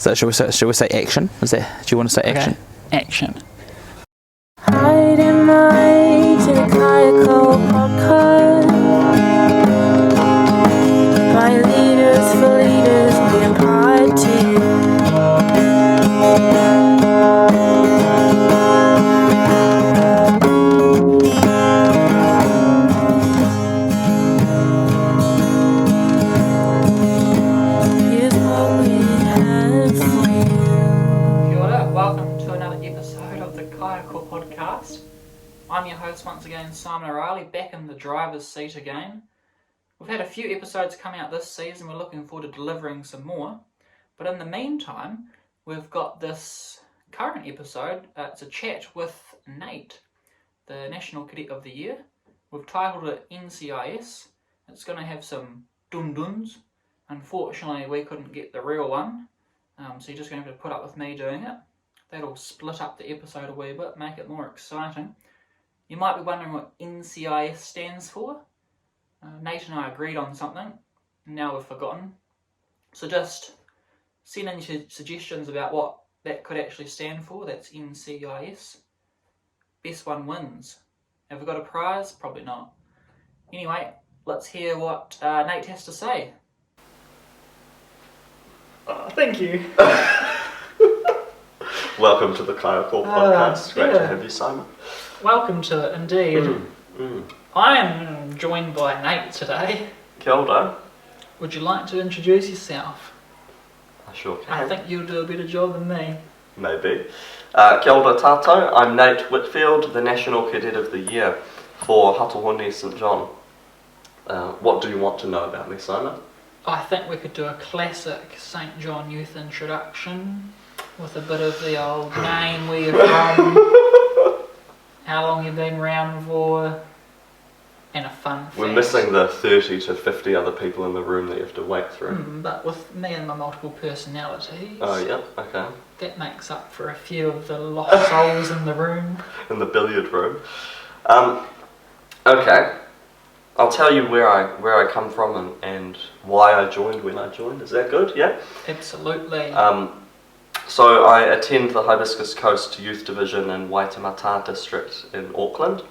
So should we say action? Do you want to say action? Okay. Action. Hiding my to the Kaiako podcast. My leaders for leaders being pod to you. Here's what we have for you. Kia ora, welcome to another episode of the Kaiako podcast. I'm your host once again, Simon O'Reilly, back in the driver's seat again. We've had a few episodes come out this season, we're looking forward to delivering some more. But in the meantime, we've got this current episode, it's a chat with Nate, the National Cadet of the Year. We've titled it NCIS. It's going to have some dun-duns. Unfortunately, we couldn't get the real one, so you're just going to have to put up with me doing it. That'll split up the episode a wee bit, make it more exciting. You might be wondering what NCIS stands for. Nate and I agreed on something, and now we've forgotten. So just send in your suggestions about what that could actually stand for. That's NCIS. Best one wins. Have we got a prize? Probably not. Anyway, let's hear what Nate has to say. Oh, thank you. Welcome to the Kaiako podcast. Great to have you, Simon. Welcome to it, indeed. I am joined by Nate today. Kia ora. Would you like to introduce yourself? I sure can. I think you'll do a better job than me. Maybe. Kia ora tātou. I'm Nate Whitfield, the National Cadet of the Year for Hatohone St John. What do you want to know about me, Simon? I think we could do a classic St John youth introduction with a bit of the old name, where you're from, how long you've been around for, and a fun fact. We're missing the 30 to 50 other people in the room that you have to wait through. But with me and my multiple personalities, Oh, yeah, okay. that makes up for a few of the lost souls in the room. In the billiard room. Okay. I'll tell you where I come from and why I joined when I joined. Is that good? Yeah? Absolutely. So I attend the Hibiscus Coast Youth Division in Waitemata District in Auckland.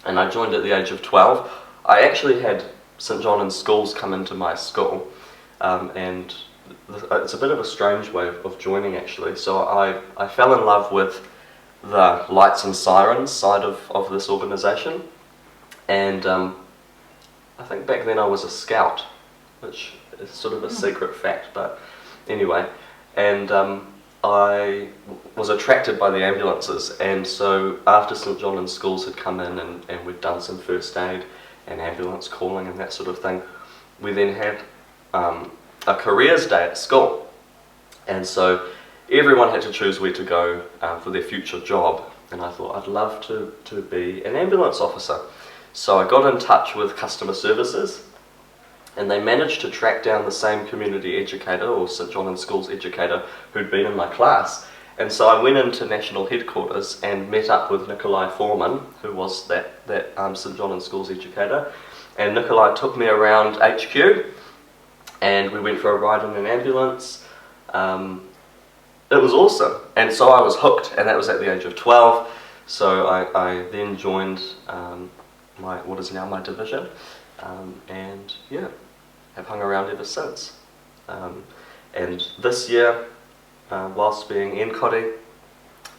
And I joined at the age of 12. I actually had St John in schools come into my school. And it's a bit of a strange way of joining, actually. So I fell in love with the lights and sirens side of this organisation. And I think back then I was a scout, which is sort of a secret fact, but anyway. And I was attracted by the ambulances, and so after St John and schools had come in and we'd done some first aid and ambulance calling and that sort of thing, we then had a careers day at school. And so everyone had to choose where to go for their future job, and I thought I'd love to be an ambulance officer. So I got in touch with customer services, and they managed to track down the same community educator or St John and Schools educator who'd been in my class. And so I went into national headquarters and met up with Nikolai Foreman, who was that St John and Schools educator. And Nikolai took me around HQ, and we went for a ride in an ambulance. It was awesome, and so I was hooked, and that was at the age of 12. So I then joined what is now my division, and yeah, have hung around ever since. And this year, whilst being NCotY,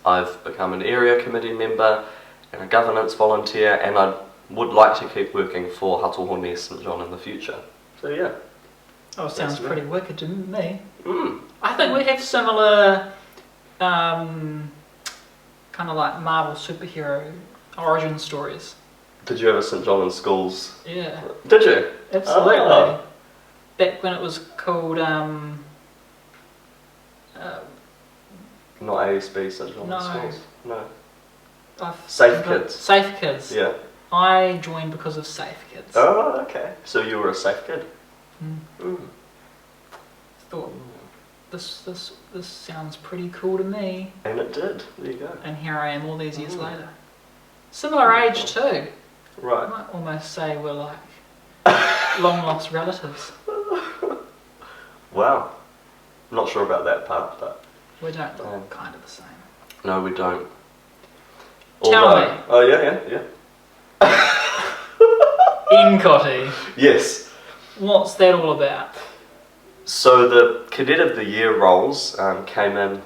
I've become an area committee member and a governance volunteer, and I would like to keep working for Hatohone St John in the future. So yeah. Oh, sounds pretty wicked to me. I think we have similar, kind of like Marvel superhero origin stories. Did you have a St John and Schools? Yeah. Did you? Absolutely. Oh. Back when it was called, Not ASB St John No. and Schools? No. I've Safe Kids. Safe Kids. Yeah. I joined because of Safe Kids. Oh, okay. So you were a safe kid? Thought, this sounds pretty cool to me. And it did. There you go. And here I am all these years later. Similar age too. I Right. might almost say we're like long lost relatives. Wow. I'm not sure about that part, but We don't look kind of the same. no, we don't. Tell me. Oh yeah. NCotY. Yes. What's that all about? So the Cadet of the Year roles came in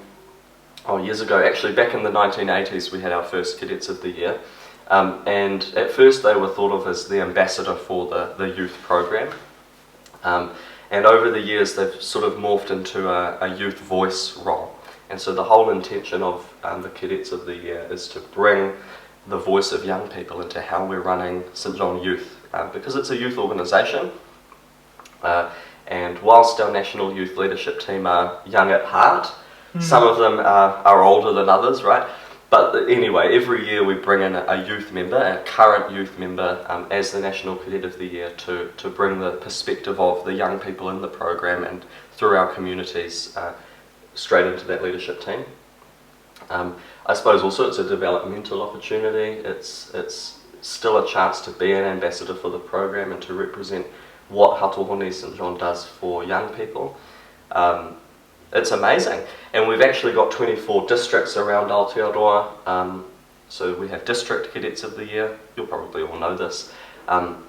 years ago. Actually, back in the 1980s, we had our first Cadets of the Year. And at first they were thought of as the ambassador for the youth program. And over the years they've sort of morphed into a youth voice role. And so the whole intention of the Cadets of the Year is to bring the voice of young people into how we're running St John Youth. Because it's a youth organisation, and whilst our national youth leadership team are young at heart, some of them are older than others, right? But anyway, every year we bring in a youth member, a current youth member, as the National Cadet of the Year to bring the perspective of the young people in the program and through our communities straight into that leadership team. I suppose also it's a developmental opportunity. It's still a chance to be an ambassador for the program and to represent what Hatuhone St John does for young people. It's amazing, and we've actually got 24 districts around Aotearoa, so we have District Cadets of the Year, you'll probably all know this, and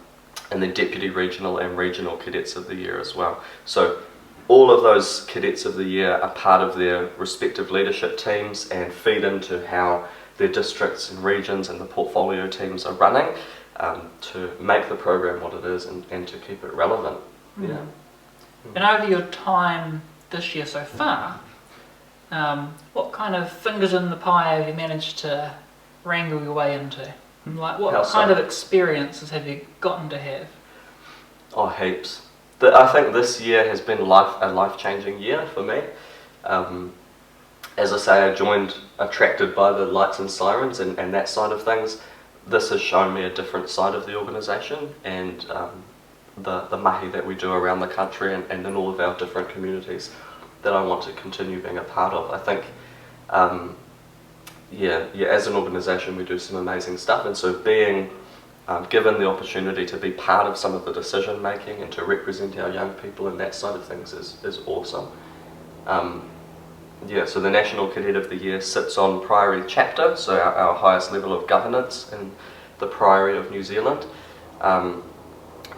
then Deputy Regional and Regional Cadets of the Year as well. So all of those Cadets of the Year are part of their respective leadership teams and feed into how their districts and regions and the portfolio teams are running to make the program what it is and to keep it relevant. Yeah. And over your time this year so far, what kind of fingers in the pie have you managed to wrangle your way into? Like, what kind of experiences have you gotten to have? Oh, heaps. I think this year has been a life-changing year for me. As I say, I joined attracted by the lights and sirens and that side of things. This has shown me a different side of the organisation and the mahi that we do around the country and in all of our different communities that I want to continue being a part of. I think, as an organisation we do some amazing stuff, and so being given the opportunity to be part of some of the decision making and to represent our young people in that side of things is awesome. So the National Cadet of the Year sits on Priory Chapter, so our highest level of governance in the Priory of New Zealand,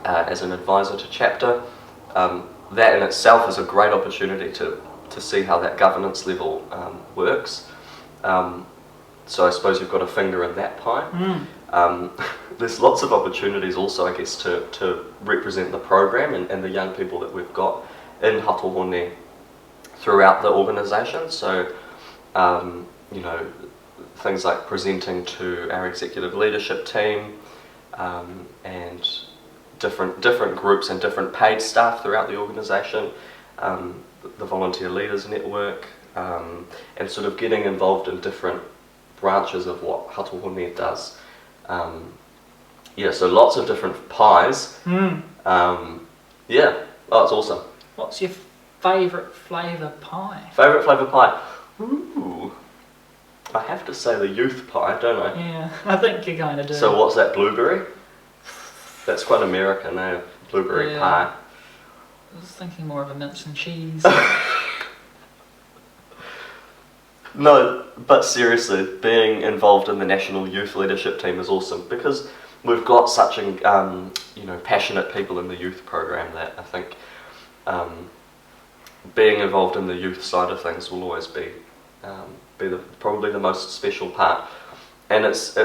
as an advisor to Chapter. That in itself is a great opportunity to see how that governance level works. So I suppose you've got a finger in that pie. There's lots of opportunities also, I guess, to represent the program and the young people that we've got in Hatuhone throughout the organisation. So, things like presenting to our executive leadership team and different groups and different paid staff throughout the organisation, the Volunteer Leaders Network, and sort of getting involved in different branches of what Hatuhone does. So lots of different pies. It's awesome. What's your favourite flavour pie? Favourite flavour pie? Ooh, I have to say the youth pie, don't I? Yeah, I think you kind of do. So what's that, blueberry? That's quite American, eh? Blueberry pie. I was thinking more of a mince and cheese. No, but seriously, being involved in the National Youth Leadership Team is awesome because we've got such passionate people in the youth program that I think being involved in the youth side of things will always be probably the most special part. And it's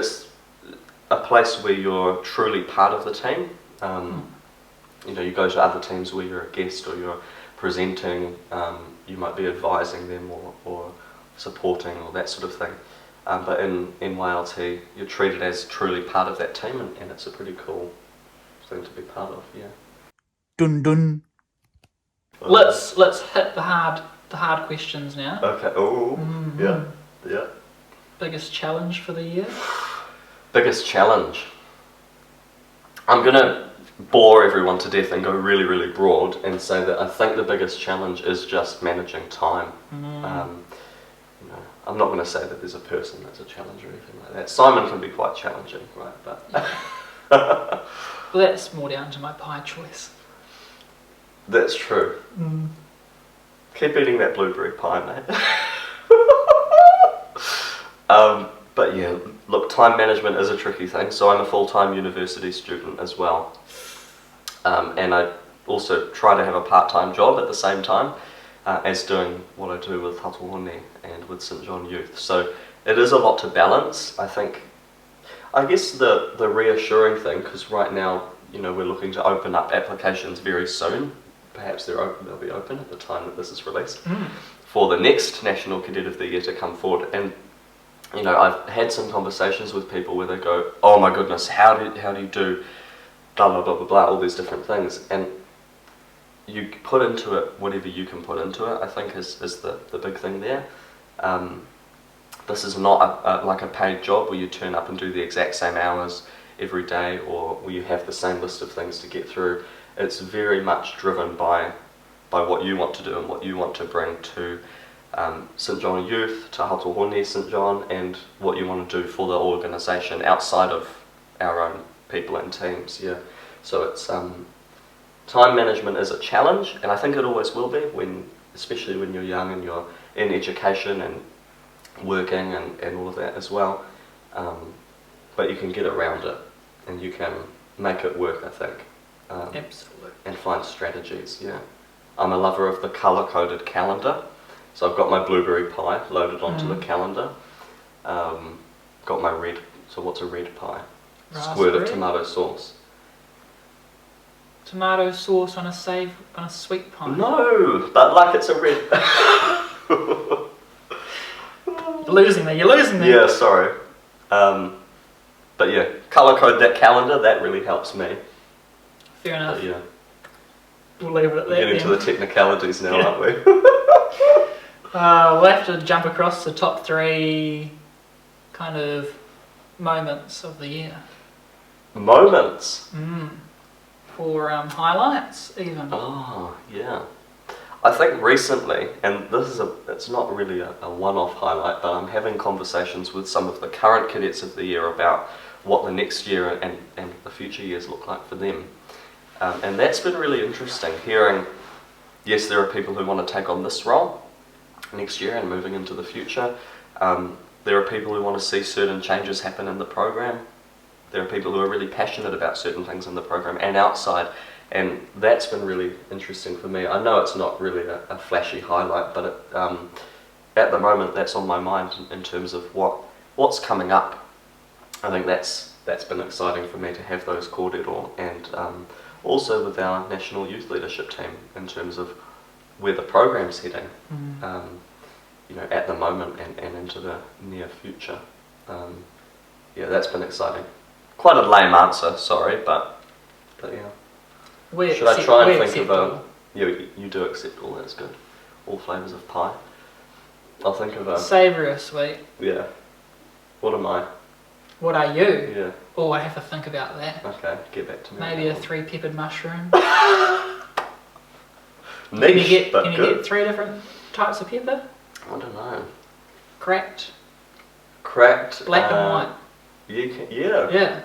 a place where you're truly part of the team. You go to other teams where you're a guest or you're presenting, you might be advising them or supporting or that sort of thing. But in NYLT, you're treated as truly part of that team, and it's a pretty cool thing to be part of. Yeah. Dun dun. Let's hit the hard questions now. Okay. Oh. Yeah. Biggest challenge for the year? Biggest challenge. I'm gonna bore everyone to death and go really, really broad and say that I think the biggest challenge is just managing time. I'm not going to say that there's a person that's a challenge or anything like that. Simon can be quite challenging, right? But well, that's more down to my pie choice. That's true. Keep eating that blueberry pie, mate. But yeah, look, time management is a tricky thing. So I'm a full-time university student as well. And I also try to have a part-time job at the same time as doing what I do with Hatuhone and with St John Youth. So it is a lot to balance. I guess the reassuring thing, because right now, you know, we're looking to open up applications very soon. Perhaps they'll be open at the time that this is released for the next National Cadet of the Year to come forward. And you know, I've had some conversations with people where they go, "Oh my goodness, how do you do blah blah blah blah blah, all these different things?" And you put into it whatever you can put into it. I think is the big thing there. This is not like a paid job where you turn up and do the exact same hours every day, or where you have the same list of things to get through. It's very much driven by what you want to do and what you want to bring to St John Youth, to Hatuhone St John, and what you want to do for the organisation outside of our own people and teams. Yeah, so it's time management is a challenge, and I think it always will be, especially when you're young and you're in education and working and all of that as well. But you can get around it, and you can make it work, I think. Absolutely. And find strategies, yeah. I'm a lover of the colour-coded calendar, so I've got my blueberry pie loaded onto the calendar. Got my red, so what's a red pie? Squirt of tomato sauce. Tomato sauce on a sweet pie? No, but like it's a red... You're losing me. Yeah, sorry. But yeah, colour code that calendar, that really helps me. Fair enough. But yeah. We'll leave it at that. We're getting to the technicalities now, aren't we? We'll have to jump across the top 3 kind of moments of the year. Moments? For highlights, even. Oh, yeah. I think recently, and it's not really a one-off highlight, but I'm having conversations with some of the current cadets of the year about what the next year and the future years look like for them. And that's been really interesting, hearing, yes, there are people who want to take on this role next year and moving into the future. There are people who want to see certain changes happen in the program. There are people who are really passionate about certain things in the program and outside. And that's been really interesting for me. I know it's not really a flashy highlight, but at the moment that's on my mind in terms of what's coming up. I think that's been exciting for me to have those kōrero, and also with our National Youth Leadership team in terms of where the program's heading, you know, at the moment and into the near future. Yeah, that's been exciting. Quite a lame answer, sorry, but yeah. Should I try and think of you do accept all, that's good. All flavours of pie. I'll think of a... Savoury or sweet? Yeah. What am I? What are you? Yeah. Oh, I have to think about that. Okay, get back to me. Maybe a 3-peppered mushroom. Niche, but can you good. get 3 different types of pepper? I don't know. Cracked. Black and white. You can, yeah. Yeah.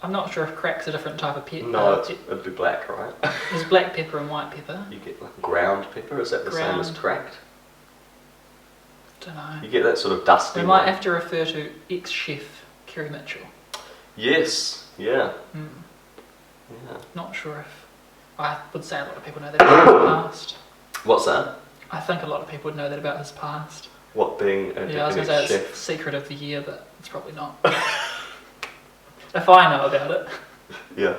I'm not sure if crack's a different type of pepper. No, it'd be black, right? There's black pepper and white pepper. You get like ground pepper, is that the same as cracked? Don't know. You get that sort of dusty We might have to refer to ex-chef Kerry Mitchell. Yes, yeah. Yeah. Not sure if... I would say a lot of people know that about his past. What's that? I think a lot of people would know that about his past. What, being a Yeah, I was going to say chef? it's secret of the year, but it's probably not. If I know about it. Yeah.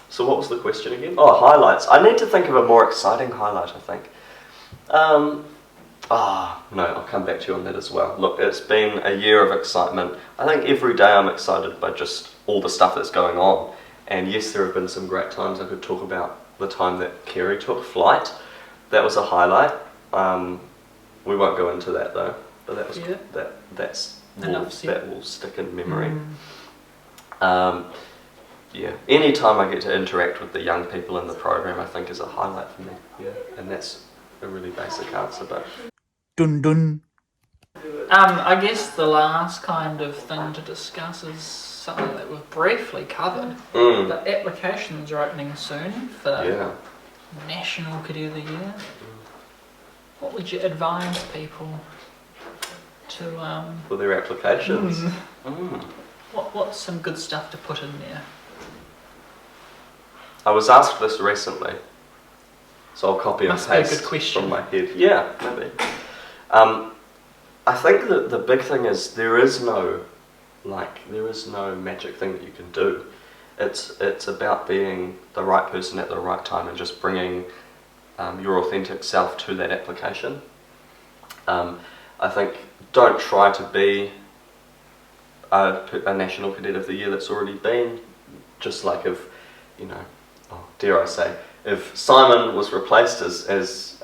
So what was the question again? Oh, highlights. I need to think of a more exciting highlight, I think. No, I'll come back to you on that as well. Look, it's been a year of excitement. I think every day I'm excited by just all the stuff that's going on. And yes, there have been some great times. I could talk about the time that Kerry took flight. That was a highlight. We won't go into that though. But that was that will stick in memory. Yeah, any time I get to interact with the young people in the program, I think is a highlight for me. Yeah, and that's a really basic answer, but. Dun dun. I guess the last kind of thing to discuss is something that we've briefly covered. The applications are opening soon for National Cadet of the Year. What would you advise people to For their applications. What's some good stuff to put in there? I was asked this recently, so I'll copy and Must be a good paste question. from my head. Yeah, maybe. I think that the big thing is there is no magic thing that you can do. It's about being the right person at the right time and just bringing your authentic self to that application. I think don't try to be a National Cadet of the Year that's already been. Just like if, dare I say, if Simon was replaced as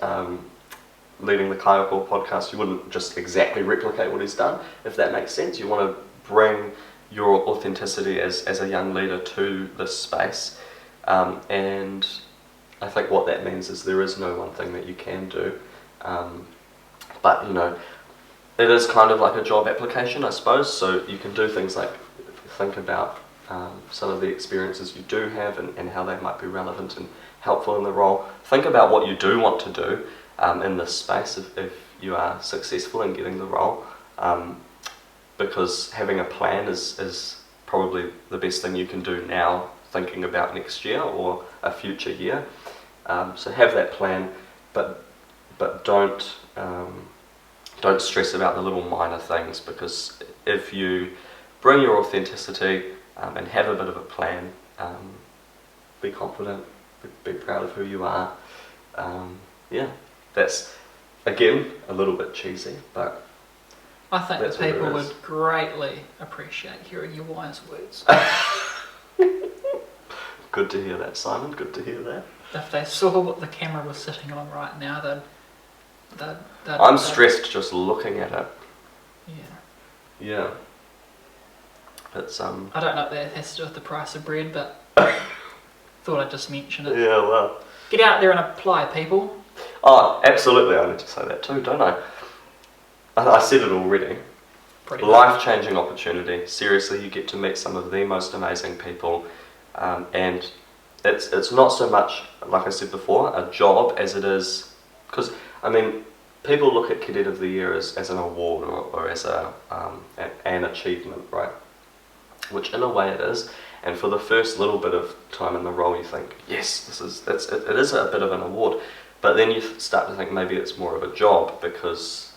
leading the Kaiako podcast, you wouldn't just exactly replicate what he's done, if that makes sense. You want to bring your authenticity as a young leader to this space, and I think what that means is there is no one thing that you can do, but it is kind of like a job application, I suppose. So you can do things like think about some of the experiences you do have and how they might be relevant and helpful in the role. Think about what you do want to do in this space if you are successful in getting the role, because having a plan is probably the best thing you can do now, thinking about next year or a future year. So have that plan, but don't stress about the little minor things, because if you bring your authenticity and have a bit of a plan, be confident, be proud of who you are. That's again a little bit cheesy, but I think that's that what it people is. would greatly appreciate hearing your wise words. Good to hear that, Simon. Good to hear that. If they saw what the camera was sitting on right now, I'm stressed just looking at it. Yeah. Yeah. It's I don't know if that has to do with the price of bread, but thought I'd just mention it. Yeah, well. Get out there and apply, people. Oh, absolutely. I need to say that too, don't I? I said it already. Pretty much. Life-changing opportunity. Seriously, you get to meet some of the most amazing people, and it's not so much, like I said before, a job as it is, because people look at Cadet of the Year as an award or as an achievement, right? Which in a way it is, and for the first little bit of time in the role you think, yes, it is a bit of an award, but then you start to think maybe it's more of a job, because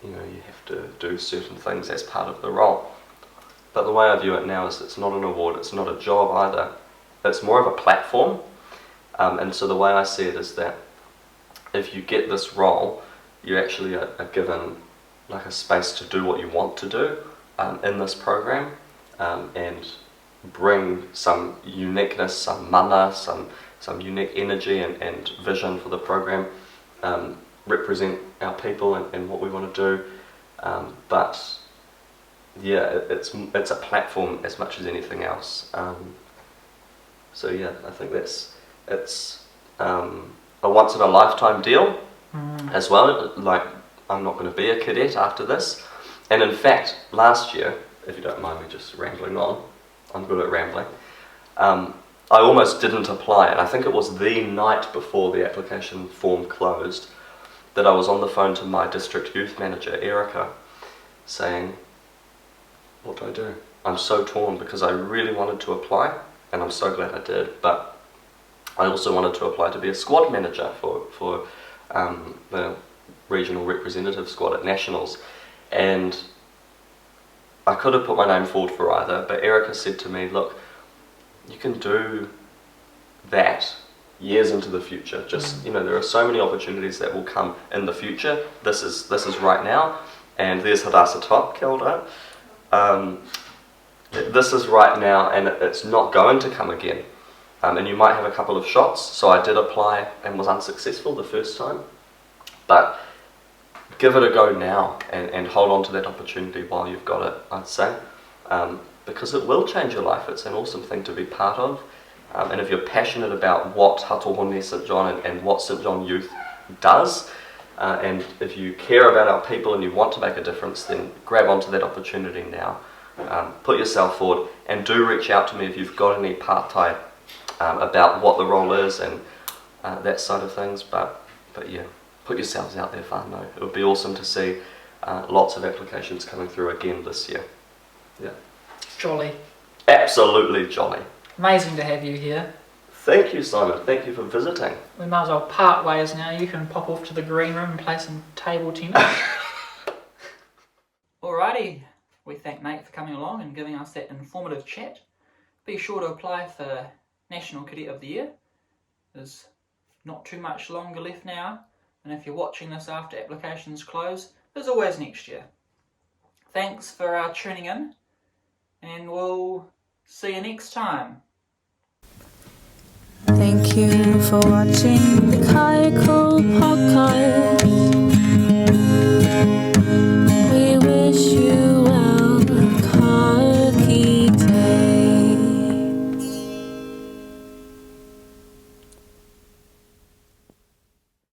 you have to do certain things as part of the role. But the way I view it now is it's not an award, it's not a job either, it's more of a platform, and so the way I see it is that if you get this role, you actually are given like a space to do what you want to do in this program, and bring some uniqueness, some mana, some unique energy and vision for the program, represent our people and what we want to do, but yeah, it's a platform as much as anything else. So yeah, I think it's a once in a lifetime deal as well. Like, I'm not going to be a cadet after this, and in fact last year, if you don't mind me just rambling on, I'm good at rambling, I almost didn't apply, and I think it was the night before the application form closed that I was on the phone to my district youth manager, Erica, saying, what do I do? I'm so torn, because I really wanted to apply, and I'm so glad I did, but I also wanted to apply to be a squad manager for the regional representative squad at Nationals, and I could have put my name forward for either, but Erica said to me, look, you can do that years into the future. Just, there are so many opportunities that will come in the future. This is right now, and there's Hadassah Top, kia ora. This is right now, and it's not going to come again. And you might have a couple of shots, so I did apply and was unsuccessful the first time, but give it a go now and hold on to that opportunity while you've got it, I'd say, because it will change your life. It's an awesome thing to be part of, and if you're passionate about what Hatohone St John and what St John Youth does, and if you care about our people and you want to make a difference, then grab onto that opportunity now. Put yourself forward, and do reach out to me if you've got any part-time about what the role is and that side of things. But yeah, put yourselves out there, whānau. It would be awesome to see lots of applications coming through again this year. Yeah. Jolly. Absolutely jolly. Amazing to have you here. Thank you, Simon. Thank you for visiting. We might as well part ways now. You can pop off to the green room and play some table tennis. Alrighty. We thank Nate for coming along and giving us that informative chat. Be sure to apply for National Cadet of the Year. There's not too much longer left now, and if you're watching this after applications close, there's always next year. Thanks for tuning in, and we'll see you next time. Thank you for watching the Kaiako